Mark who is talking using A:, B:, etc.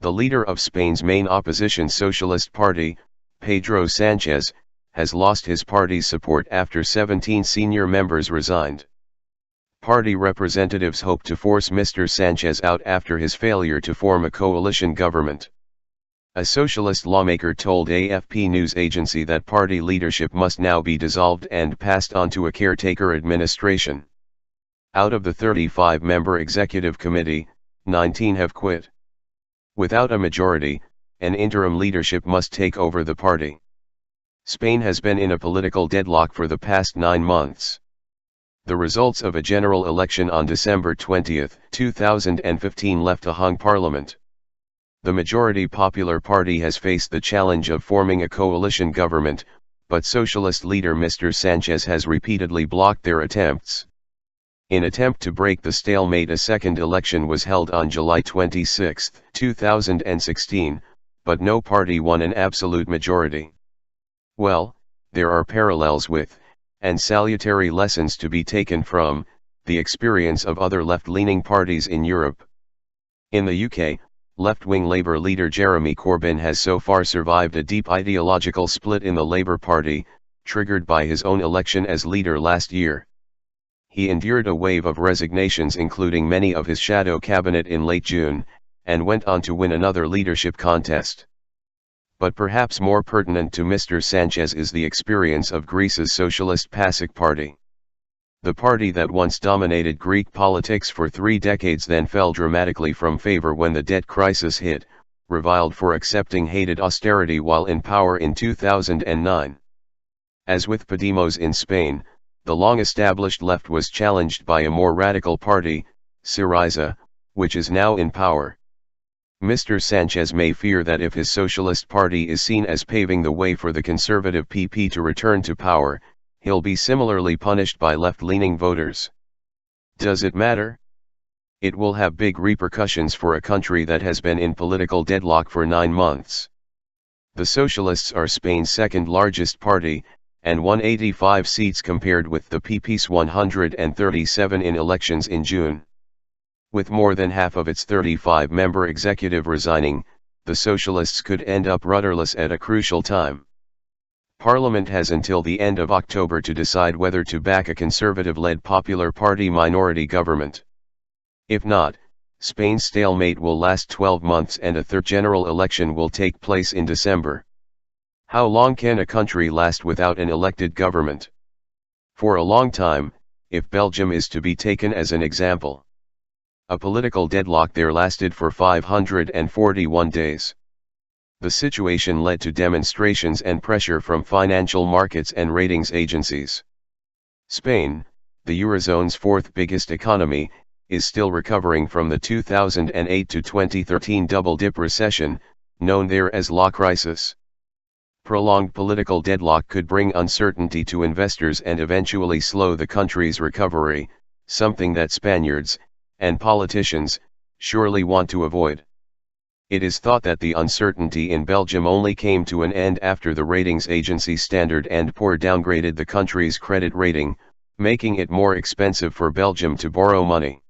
A: The leader of Spain's main opposition Socialist party, Pedro Sanchez, has lost his party's support after 17 senior members resigned. Party representatives hope to force Mr Sanchez out after his failure to form a coalition government. A socialist lawmaker told AFP news agency that party leadership must now be dissolved and passed on to a caretaker administration. Out of the 35-member executive committee, 19 have quit. Without a majority, an interim leadership must take over the party. Spain has been in a political deadlock for the past 9 months. The results of a general election on December 20, 2015 left a hung parliament. The majority Popular Party has faced the challenge of forming a coalition government, but Socialist leader Mr Sanchez has repeatedly blocked their attempts. In attempt to break the stalemate, a second election was held on July 26, 2016, but no party won an absolute majority. Well, there are parallels with, and salutary lessons to be taken from, the experience of other left-leaning parties in Europe. In the UK, left-wing Labour leader Jeremy Corbyn has so far survived a deep ideological split in the Labour Party, triggered by his own election as leader last year. He endured a wave of resignations, including many of his shadow cabinet in late June, and went on to win another leadership contest. But perhaps more pertinent to Mr Sanchez is the experience of Greece's Socialist PASOK party. The party that once dominated Greek politics for 3 decades then fell dramatically from favor when the debt crisis hit, reviled for accepting hated austerity while in power in 2009. As with Podemos in Spain, the long-established left was challenged by a more radical party, Syriza, which is now in power. Mr Sanchez may fear that if his Socialist party is seen as paving the way for the conservative PP to return to power, he'll be similarly punished by left-leaning voters. Does it matter? It will have big repercussions for a country that has been in political deadlock for 9 months. The Socialists are Spain's second largest party, and won 85 seats compared with the PP's 137 in elections in June. With more than half of its 35-member executive resigning, the Socialists could end up rudderless at a crucial time. Parliament has until the end of October to decide whether to back a conservative-led Popular Party minority government. If not, Spain's stalemate will last 12 months and a third general election will take place in December. How long can a country last without an elected government? For a long time, if Belgium is to be taken as an example. A political deadlock there lasted for 541 days. The situation led to demonstrations and pressure from financial markets and ratings agencies. Spain, the Eurozone's 4th biggest economy, is still recovering from the 2008 to 2013 double-dip recession, known there as La Crisis. Prolonged political deadlock could bring uncertainty to investors and eventually slow the country's recovery, something that Spaniards, and politicians, surely want to avoid. It is thought that the uncertainty in Belgium only came to an end after the ratings agency Standard & Poor downgraded the country's credit rating, making it more expensive for Belgium to borrow money.